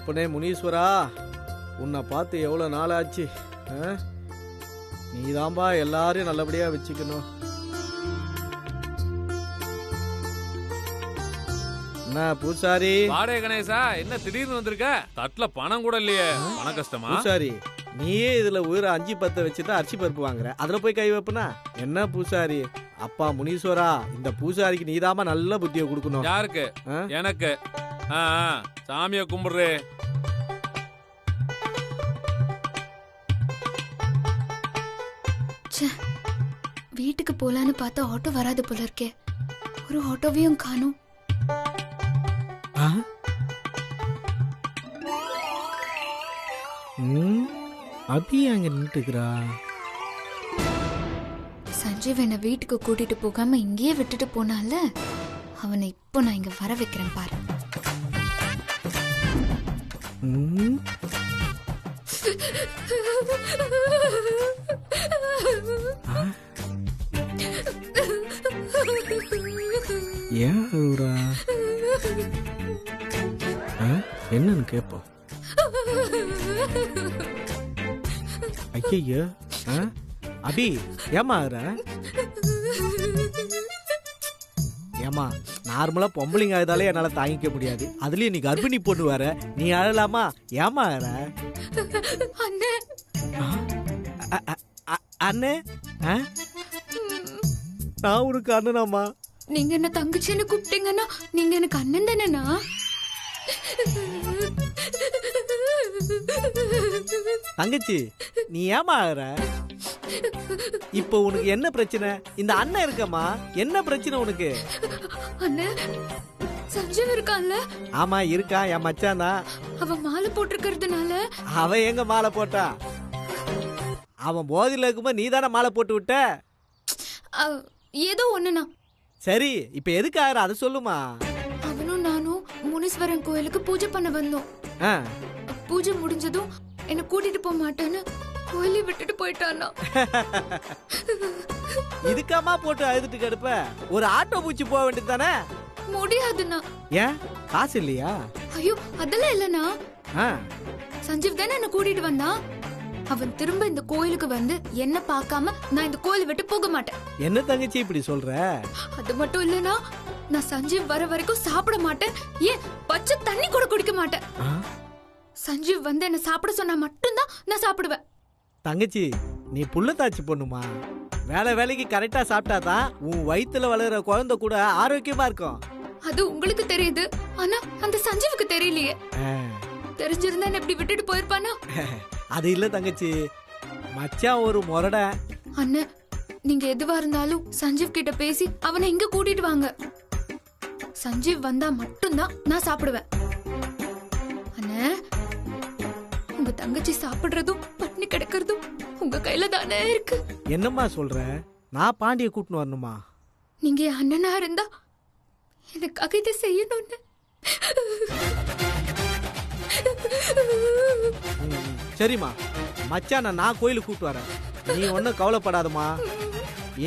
அப்பனே முனீஸ்வரா, உன்னை பார்த்து எவ்வளோ நாள் ஆச்சு. நீதான்பா எல்லாரையும் நல்லபடியா வச்சுக்கணும். என்ன பூசாரி? வாடகை கணேசா, என்ன திடீர்னு வந்திருக்க? தட்டுல பணம் கூட இல்லையே, பண கஷ்டமா? பூசாரி, நீயே இதுல உயிரை 5-10 வச்சுட்டு அரிசி பருப்பு வாங்குற, அதுல போய் கை வைப்பனா என்ன பூசாரி? அப்பா முனீஸ்வரா, இந்த பூசாரிக்கு நீதாமா நல்ல புத்தியை கொடுக்கணும். யாருக்கு? எனக்கு. சாமிய கும்பிடுறே. வீட்டுக்கு போலான்னு பார்த்தா ஆட்டோ வராது போல இருக்கே. ஒரு ஆட்டோவையும் காணும். அபி அங்க நின்றுக்கிறா. சஞ்சீவ் என்ன வீட்டுக்கு கூட்டிட்டு போகாம இங்கேயே விட்டுட்டு போனால, அவனை இப்போ நான் இங்க வர வைக்கிறேன் பாரு. என்னன்னு கேப்போம். ஐயோ அபி, ஏமா ஏமா, நார்மலா பொம்பளைங்க அழுதாலே என்னால தாங்கிக்க முடியாது, அதுலயும் நீ கர்ப்பிணி பொண்ணு வர, நீ அழலாமா? ஏமா அண்ணே? நான் உனக்கு அண்ணனாமா? நீங்க என்ன தங்கச்சின்னு கூப்பிட்டீங்கன்னா நீங்க எனக்கு அண்ணன் தானேண்ணா? தங்கச்சி, நீ ஏமா ஆகுற? இப்ப உனக்கு என்ன பிரச்சனை? இந்த அண்ணன் இருக்கமா, என்ன பிரச்சனை உனக்கு? அண்ணன் சஞ்சீவ் இருக்கான்ல? ஆமா இருக்கான், என் மச்சான் தான். அவன் மாலை போட்டிருக்கிறதுனால. அவன் எங்க மாலை போட்டா? அவன் போதில இருக்கும்போது நீ தானே மாலை போட்டு விட்ட. ஏதோ ஒண்ணுண்ணா. சரி, இப்ப எதுக்கு ஆகுற அதை சொல்லுமா. அவனும் நானும் முனீஸ்வரன் கோயிலுக்கு பூஜை பண்ண வந்தோம். பூஜை முடிஞ்சதும் என்ன கூட்டிட்டு போக மாட்டேன்னு கோயிலை விட்டுட்டு போயிட்டானா. இதுக்காமா போட்டு அழுதுட்டு கிடப்ப? ஒரு ஆட்டோ பூச்சி போக வேண்டியது தானே? முடியாதுண்ணா. ஏன், காசு இல்லையா? ஐயோ அதெல்லாம் இல்லண்ணா. சஞ்சீவ் தானே என்ன கூட்டிட்டு வந்தான். அவன் திரும்ப இந்த கோயிலுக்கு வந்து என்ன பார்க்காம நான் இந்த கோயிலை விட்டு போக மாட்டேன். என்ன தங்கச்சி இப்படி சொல்ற? அது மட்டும் இல்லனா, நான் சஞ்சீவ் வர வரைக்கும் சாப்பிட மாட்டேன். ஏன் பச்சை தண்ணி கூட குடிக்க மாட்டேன். சஞ்சீவ் வந்து என்ன சாப்பிட சொன்னா மட்டும்தான் நான் சாப்பிடுவேன். தங்கச்சி, நீ புள்ளத்தாச்சி பொண்ணுமா? வேலைக்கு கரெக்டா சாப்பிட்டாதான் உன் வயித்துல வளர்ற குழந்தை கூட ஆரோக்கியமா இருக்கும். அது உங்களுக்கு தெரியுது, ஆனா அந்த சஞ்சீவுக்கு தெரியலையே. தெரிஞ்சிருந்தா எப்படி விட்டுட்டு போயிருப்பானா? அது இல்ல தங்கச்சி, மச்சான் ஒரு முரட. அண்ணா, நீங்க எதுவா இருந்தாலும் சஞ்சீவ் கிட்ட பேசி அவனை இங்க கூட்டிட்டு வாங்க. சஞ்சீவ் வந்தா மட்டும்தான் நான் சாப்பிடுவேன். அண்ணா, உங்க தங்கச்சி சாப்பிடுறதும் பட்னி கிடக்கிறதும் உங்க கையில தானே இருக்கு. என்னம்மா சொல்ற? நான் பாண்டிய கூட்டின்னு வரணுமா? நீங்க அண்ணனா இருந்தா எனக்காக இதை செய்யணும்னு. சரிம்மா, மச்சான நான் கோயிலுக்கு கூப்பிட்டு வரேன், நீ ஒன்னும் கவலைப்படாதம்மா.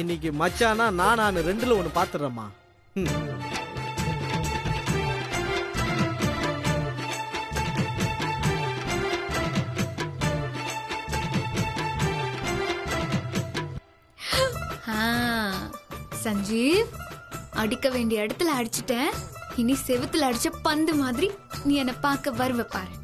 இன்னைக்கு மச்சானா நான் 2ல 1 பாத்துறேம்மா. சஞ்சீவ், அடிக்க வேண்டிய இடத்துல அடிச்சிட்டேன். இனி செவுத்துல அடிச்ச பந்து மாதிரி நீ என்ன பார்க்க வருவ பாரு.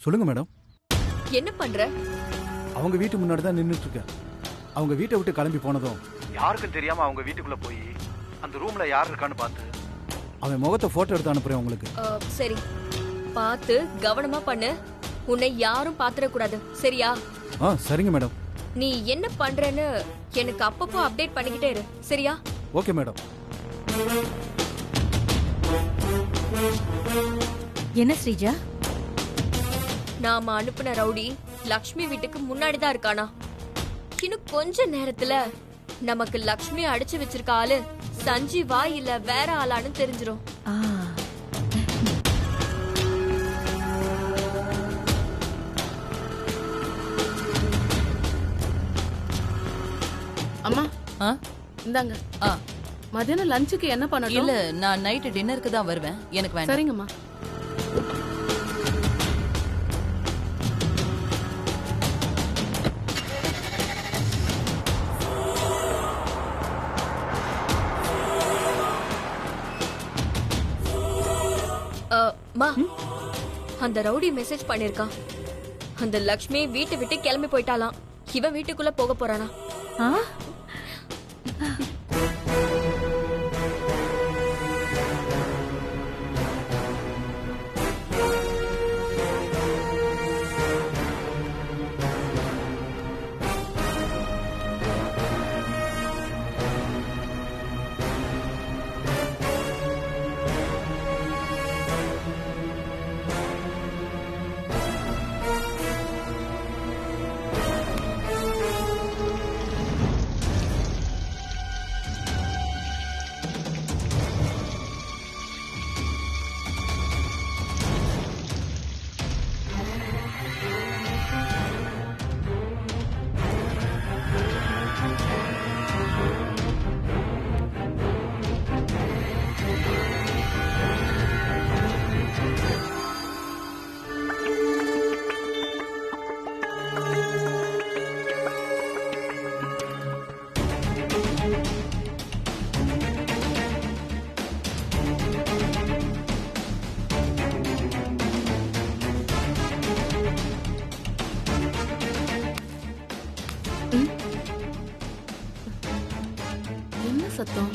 சொல்லுங்க மேடம். என்ன பண்ற? அவங்க வீட்டு முன்னாடி தான் நின்னுட்டு இருக்கேன். அவங்க வீட்டை விட்டு கிளம்பி போனதும் யாருக்கும் தெரியாம அவங்க வீட்டுக்குள்ள போய் அந்த ரூம்ல யார் இருக்கான்னு பார்த்து அவன் முகத்தை போட்டோ எடுத்து அனுப்புறேன் உங்களுக்கு. சரி, பார்த்து கவனமா பண்ணு. உன்னை யாரும் பாத்துறக்கூடாது, சரியா? சரிங்க மேடம். நீ என்ன பண்றேன்னு எனக்கு அப்பப்போ அப்டேட் பண்ணிக்கிட்டே இரு, சரியா? Okay madam. என்ன ஸ்ரீஜா? நாம அனுப்புன ரவுடி லக்ஷ்மி வீட்டுக்கு முன்னாடி தான் இருக்கானா? இன்னும் கொஞ்ச நேரத்துல நமக்கு லக்ஷ்மி அடிச்சு வச்சிருக்க ஆளு சஞ்சீவா இல்ல வேற ஆளான்னு தெரிஞ்சிரும். அம்மா ஆ? இந்தாங்க. ஆ. மதியானம் லஞ்சுக்கு என்ன பண்ணணும்? இல்ல, நான் நைட் டின்னருக்கு தான் வருவேன். எனக்கு வேண்டாம். சரிங்கம்மா. மா, அந்த ரவுடி மெசேஜ் பண்ணிருக்கான். அந்த லக்ஷ்மி வீட்டை விட்டு கிளம்பி போயிட்டாலாம். இவன் வீட்டுக்குள்ள போக போறானா? ஆ? என்ன சத்தம்?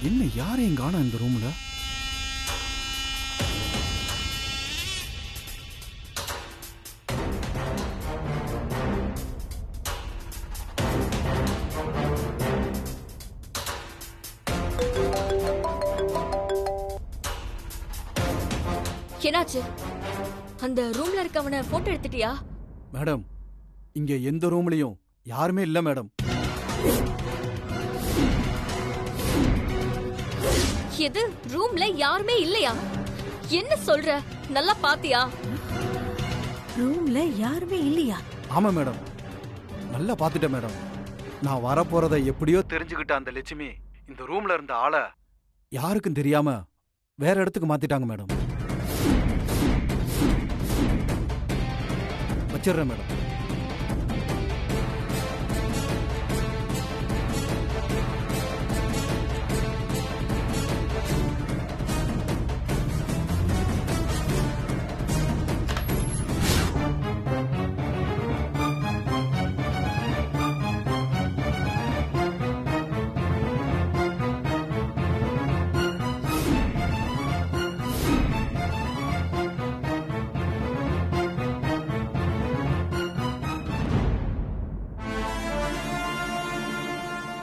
என்ன யாரையும் காணோம் இந்த ரூம்ல? என்னாச்சு? அந்த ரூம்ல இருக்கவன போட்டோ எடுத்துட்டியா? மேடம், இங்க எந்த ரூம்லயும் யாருமே இல்ல மேடம். எது? ரூம்ல யாருமே இல்லையா? என்ன சொல்ற? நல்லா பாத்தியா? ரூம்ல யாருமே இல்லையா? ஆமா மேடம், நல்லா பாத்துட்டேன் மேடம். நான் வரப்போறத எப்படியோ தெரிஞ்சுக்கிட்ட அந்த லட்சுமி இந்த ரூம்ல இருந்த ஆளை யாருக்கும் தெரியாம வேற இடத்துக்கு மாத்திட்டாங்க மேடம். வச்சிடுறேன் மேடம்.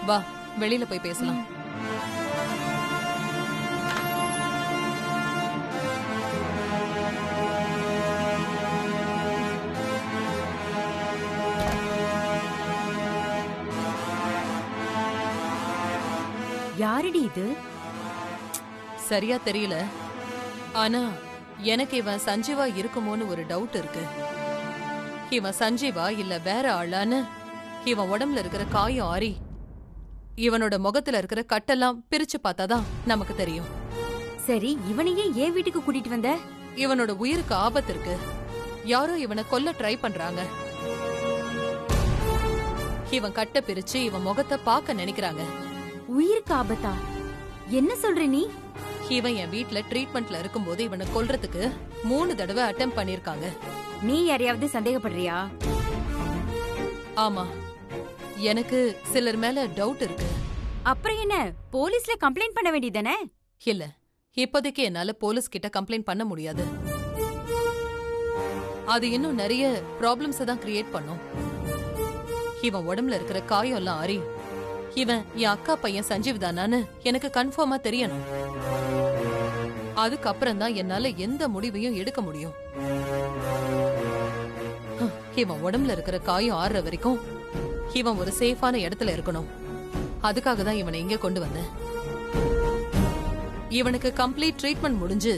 வா, வெளியில போய் பேசலாம். யாரடி இது? சரியா தெரியல. ஆனா எனக்கு இவன் சஞ்சீவா இருக்குமோன்னு ஒரு டவுட் இருக்கு. இவன் சஞ்சீவா இல்ல வேற ஆளான்னு இவன் உடம்புல இருக்கிற காயம் ஆறி இவனோட முகத்துல இருக்கிற கட்டெல்லாம் பிரிச்சு பார்த்தாதான் நமக்கு தெரியும். சரி, இவனையே ஏன் வீட்டுக்கு கூட்டிட்டு வந்த? இவனோட உயிருக்கு ஆபத்து இருக்கு. யாரோ இவனை கொல்ல ட்ரை பண்றாங்க. இவன் கட்ட பிரிச்சு இவன் முகத்தை பார்க்க நினைக்கிறாங்க. உயிருக்கு ஆபத்தா? என்ன சொல்ற நீ? இவன் என் வீட்ல ட்ரீட்மெண்ட்ல இருக்கும்போது இவனை கொல்றதுக்கு 3 தடவை அட்டெம்ப்ட் பண்ணிருக்காங்க. நீ யாரையாவது சந்தேகப்படுறியா? ஆமா, எனக்கு சிலர் மேல டவுட் இருக்கு. அப்புறம் என்ன, போலீஸ்ல கம்ப்ளைண்ட் பண்ண வேண்டியதானே? இல்ல, இப்போதைக்கு என்னால போலீஸ் கிட்ட கம்ப்ளைண்ட் பண்ண முடியாது. அது இன்னும் நிறைய ப்ராப்ளம்ஸ் தான் கிரியேட் பண்ணும். இவன் உடம்புல இருக்கிற காயம் எல்லாம் ஆறி இவன் என் அக்கா பையன் சஞ்சீவ் தானான்னு எனக்கு கன்ஃபார்மா தெரியணும். அதுக்கப்புறம் தான் என்னால எந்த முடிவையும் எடுக்க முடியும். இவன் உடம்புல இருக்கிற காயம் ஆறுற வரைக்கும் இவன் ஒரு சேஃபான இடத்துல இருக்கணும். அதுக்காக தான் இவனை இங்க கொண்டு வந்தேன். இவனுக்கு கம்ப்ளீட் ட்ரீட்மெண்ட் முடிஞ்சு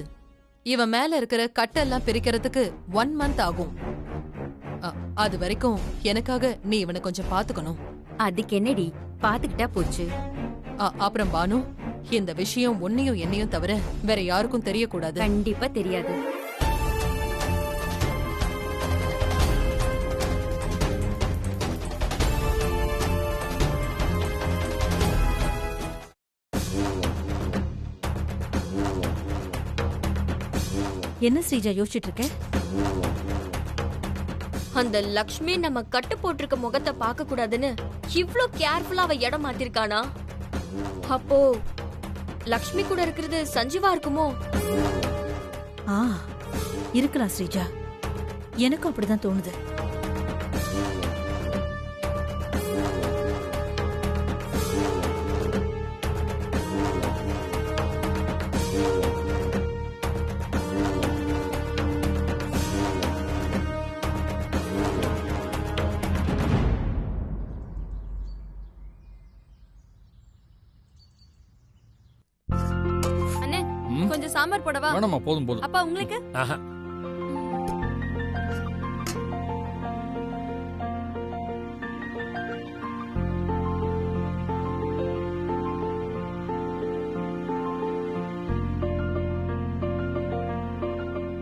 இவன் மேல இருக்கிற கட்டெல்லாம் பிரிக்கிறதுக்கு 1 month ஆகும். அது வரைக்கும் எனக்காக நீ இவனை கொஞ்சம் பாத்துக்கணும். அதுக்கு என்னடி, பாத்துக்கிட்டா போச்சு. அப்புறம் பானு, இந்த விஷயம் உன்னையும் என்னையும் தவிர வேற யாருக்கும் தெரியக்கூடாது. கண்டிப்பா தெரியாது. என்ன ஸ்ரீஜா யோசிச்சுட்டு இருக்க? அந்த லக்ஷ்மி நம்ம கட்டு போட்டிருக்க முகத்தை பார்க்க கூடாதுன்னு இவ்ளோ கேர்ஃபுல்லா அவ இடம் மாத்திருக்கானா? அப்போ லக்ஷ்மி கூட இருக்கிறது சஞ்சீவா இருக்குமோ? இருக்கலாம் ஸ்ரீஜா, எனக்கும் அப்படிதான் தோணுது. கொஞ்சம் சாம்பார் போடவா? வேணாமா, போதும் போதும். அப்பா உங்களுக்கு?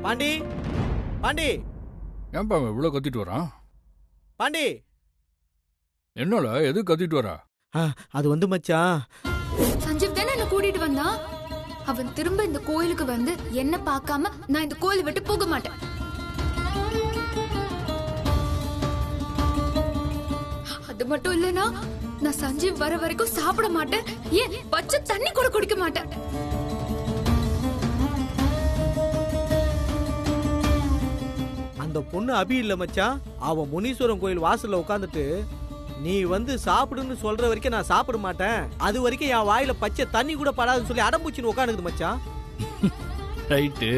பாண்டி, பாண்டி, ஏன்பா இவ்வளவு கத்திட்டு வரான்? பாண்டி, என்னோட எது கத்திட்டு வரா? அது வந்து மச்சான், சஞ்சீவ் தானே என்ன கூட்டிட்டு வந்தான். அவன் திரும்ப இந்த கோயிலுக்கு வந்து என்ன பார்க்காம நான் இந்த கோயிலை விட்டு போக மாட்டேன். அது மட்டும் இல்லனா, நான் சஞ்சீவ் வர வரைக்கும் சாப்பிட மாட்டேன். ஏன் பச்சை தண்ணி கூட குடிக்க மாட்டேன். அந்த பொண்ணு அபி இல்ல மச்சான், அவன் முனீஸ்வரன் கோயில் வாசல்ல உட்காந்துட்டு நீ வந்து சாப்பிடுன்னு சொல்ற வரைக்கும் நான் சாப்பிட மாட்டேன், அது வரைக்கும் என் வாயில பச்சை தண்ணி கூட படாதுன்னு சொல்லி அடம்பூச்சின்னு உட்காந்துக்குது மச்சான். ரைட்டு.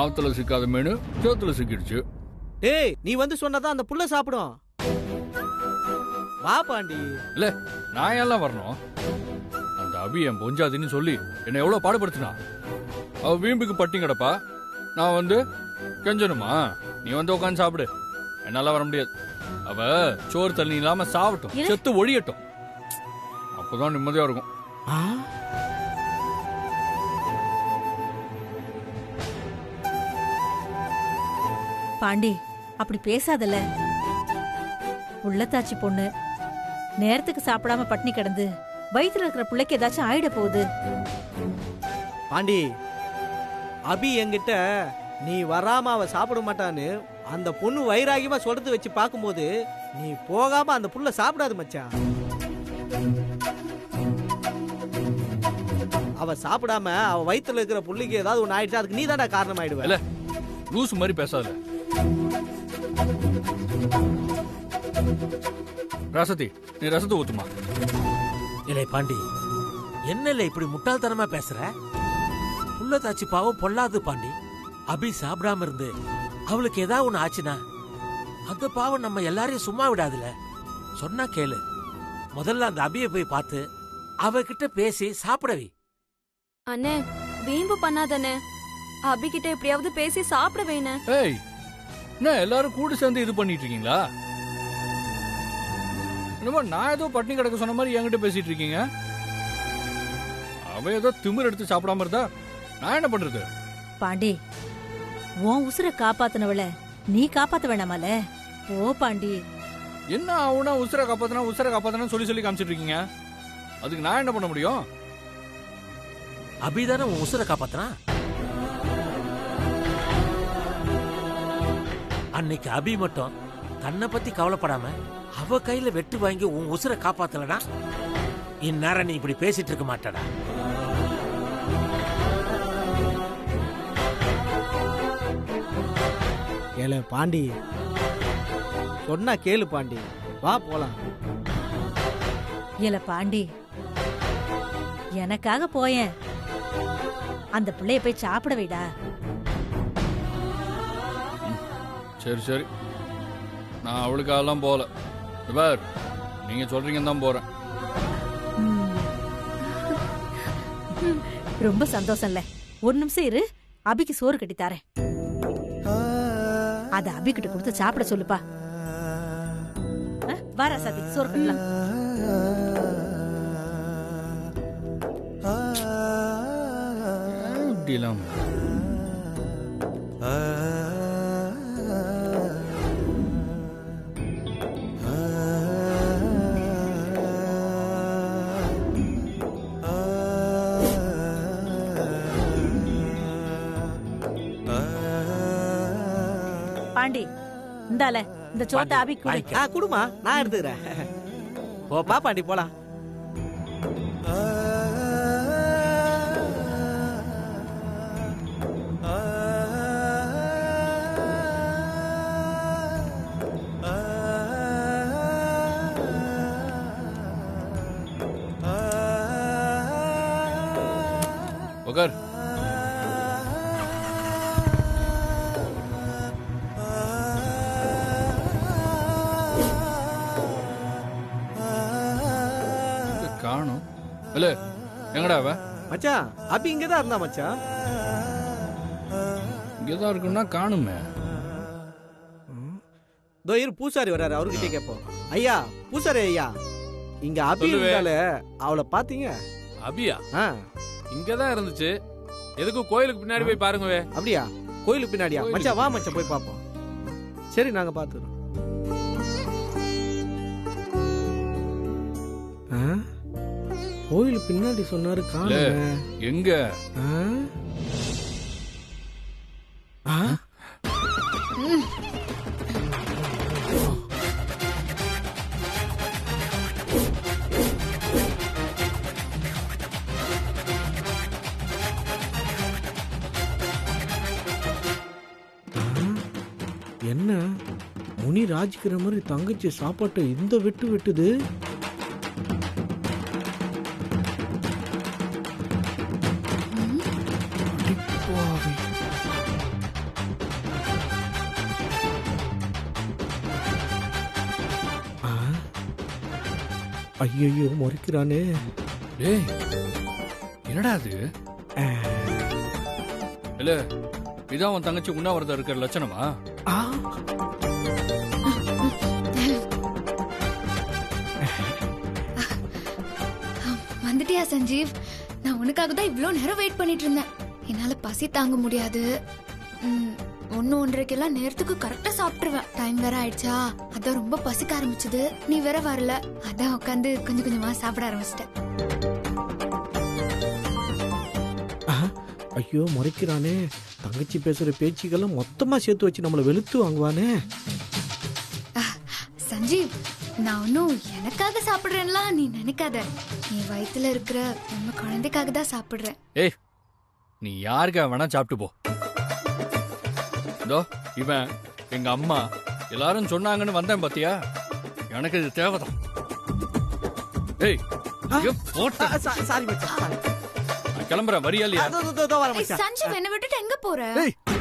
ஆத்துல சிக்காத மீன் சோத்துல சிக்கிடுச்சு. டேய், நீ வந்து சொன்னதான் அந்த புள்ள சாப்பிடும். வா பாண்டி. இல்ல, நான் எல்லாம் வரணும். அந்த அபி என் பொஞ்சாதின்னு சொல்லி என்னை எவ்வளவு பாடுபடுத்தினா. அவ வீம்புக்கு பட்டி கிடப்பா, நான் வந்து கெஞ்சணுமா? நீ வந்து உட்காந்து சாப்பிடு, என்னால வர முடியாது. அவ சோறு தண்ணி இல்லாம சாப்பிட்டும், செத்து ஒழியட்டும், அப்பதான் நிம்மதியா இருக்கும். பாண்டி அப்படி பேசாதல. உள்ளத்தாச்சி பொண்ணு நேரத்துக்கு சாப்பிடாம பட்னி கிடந்து வயித்துல இருக்கிற பிள்ளைக்கு ஏதாச்சும் ஆயிட போகுது. பாண்டி, அபி என்கிட்ட நீ வராம அவ சாப்பிட மாட்டான்னு அந்த பொண்ணு வைராகியமா சொல்றது வச்சு பார்க்கும்போது நீ போகாம அந்த புள்ள சாப்பிடாது மச்சான். அவ சாப்பிடாம அவ வயித்துல இருக்கிற புள்ளைக்கு ஏதாவது ஒண்ணு ஆயிடுச்சு, அதுக்கு நீ தானே காரணம் ஆயிடுவ. இல்ல லூசு மாதிரி பேசாத. ரசதி, நீ ரசத்தை ஊத்துமா. இல்லை பாண்டி, என்னல இப்படி முட்டாள்தனமா பேசுற? உள்ளதாச்சி பாவம் பொல்லாது பாண்டி. அபி சாப்பிடாம இருந்து அவளுக்கு ஏதாவது ஒண்ணு ஆச்சுனா அந்த பாவம் நம்ம எல்லாரையும் சும்மா விடாதுல. சொன்னா கேளு. முதல்ல அந்த அபியை போய் பார்த்து அவகிட்ட பேசி சாப்பிடவி. அண்ணே வீம்பு பண்ணாதண்ணே, அபி கிட்ட எப்படியாவது பேசி சாப்பிட வேணே. ஏய், என்ன எல்லாரும் கூட சேர்ந்து இது பண்ணிட்டு இருக்கீங்களா? என்னமோ நான் ஏதோ பட்னி கிடக்க சொன்ன மாதிரி என்கிட்ட பேசிட்டு இருக்கீங்க. அவ ஏதோ திமிர் எடுத்து சாப்பிடாம இருந்தா நான் என்ன பண்றது? பாண்டி, உன் உசுரை காப்பாத்தினவள நீ காப்பாத்த வேணாமல. ஓ பாண்டி, என்ன ஆகுனா உசுரை காப்பாத்தனா சொல்லி சொல்லி காமிச்சிட்டு இருக்கீங்க. அதுக்கு நான் என்ன பண்ண முடியும்? அபிதானே உன் உசுரை காப்பாத்தனா? அன்னைக்கு அபி மட்டும் தன்னை பத்தி கவலைப்படாம அவ கையில வெட்டு வாங்கி உன் உசுரை காப்பாத்தலனா இந்நேரம் நீ இப்படி பேசிட்டு இருக்க மாட்டடா. ஏல பாண்டி, சொன்னா கேளு பாண்டி, வா போலாம். ஏல பாண்டி, எனக்காக போயேன், அந்த பிள்ளைய போய் சாப்பிட வைடா. சரி சரி, நான் அவளுக்காகலாம் போகல. பார், நீங்க சொல்றீங்கன்னு தான் போறேன். ரொம்ப சந்தோஷம்ல. ஒரு நிமிஷம் இரு, அபிக்கு சோறு கட்டி தரேன். அத அபி கிட்ட கொடுத்து சாப்பிட சொல்லுப்பா. வாரா சாதி, சோறு கட்டலாம். இப்படிலாம் பாண்டி, இந்தால இந்த சோத்த அபி குடு. குடுமா, நான் எடுத்துக்கிறேன். வா பாண்டி போலாம். உட்கார். காணும். இல்ல எங்கடா அவ? மச்சான், அபி இங்கதான் இருந்தா மச்சான். இங்கதான் இருக்குன்னா காணுமே. இதோ இரு, பூசாரி வர்றாரு, அவர்கிட்ட கேட்போம். ஐயா பூசாரி ஐயா, இங்க அபி இருந்தால அவளை பாத்தீங்க? அபியா? இங்கதான் இருந்துச்சு. எதுக்கு கோயிலுக்கு பின்னாடி போய் பாருங்க. அப்படியா? கோயிலுக்கு பின்னாடியா? மச்சான் வா மச்சான், போய் பாப்போம். சரி, நாங்க பாத்துறோம். கோயில் பின்னாடி சொன்னாரு, காணல. எங்க? என்ன முனி ராஜிக்கிற மாதிரி தங்கச்சி சாப்பாட்டை இந்த வெட்டு வெட்டுது? ஐயோ, முறைக்கிறானே. டேய், என்னடா அது? இல்ல இதான் உன் தங்கச்சி உண்ணாவிரதம் இருக்கிற லட்சணமா? வந்துட்டியா சஞ்சீவ்? நான் உனக்காக தான் இவ்வளோ நேரம் வெயிட் பண்ணிட்டு இருந்தேன். என்னால பசி தாங்க முடியாது. 1:30 நேரத்துக்கு கரெக்டா சாப்பிட்டுருவேன். டைம் வேற ஆயிடுச்சா, அதான் ரொம்ப பசிக்க ஆரம்பிச்சது. நீ வேற வரல, அதான் உட்காந்து கொஞ்சம் கொஞ்சமா சாப்பிட ஆரம்பிச்சிட்டேன். ஐயோ முறைக்கிறானே, தங்கச்சி பேசுற பேச்சுக்கெல்லாம் மொத்தமா சேர்த்து வச்சு நம்மள வெளுத்து வாங்குவானே. சஞ்சீவ், நான் ஒன்னும் எனக்காக சாப்பிடுறேன்லாம் நீ நினைக்காத. நீ வயித்துல இருக்கிற நம்ம குழந்தைக்காக தான் சாப்பிடுறேன். ஏய், நீ யாருக்கா வேணா சாப்பிட்டு போ. இதோ இவன் எங்க அம்மா எல்லாரும் சொன்னாங்கன்னு வந்தேன் பாத்தியா, எனக்கு இது தேவைதான். ஏய், சாரி மச்சான், நான் கிளம்புறேன், வரியா இல்லையா? சஞ்சீவ், என்ன விட்டுட்டு எங்க போற?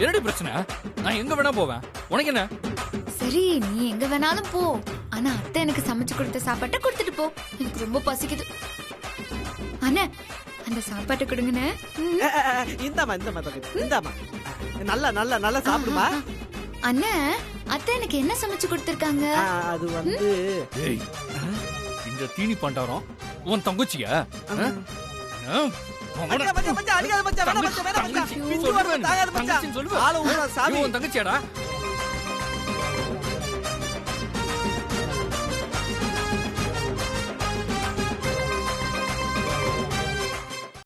என்னடி பிரச்சனை? நான் எங்க வேணா போவேன், உனக்கு என்ன? சரி, நீ எங்க வேணாலும் போ. ஆனா அத்தை எனக்கு சமைச்சு கொடுத்த சாப்பாட்டை கொடுத்துட்டு போ. எனக்கு ரொம்ப பசிக்குது. அண்ணே, அந்த சாப்பாட்டை கொடுங்கண்ணே. இந்தாமா இந்தாமா இந்தாமா, நல்லா நல்லா நல்லா சாப்பிடுமா. அண்ணே, அத்தை எனக்கு என்ன சமைச்சு கொடுத்திருக்காங்க? அது வந்து ஏய், இந்த தீனி பண்டாரம் உன் தங்கச்சியா? தங்கச்சியாடா?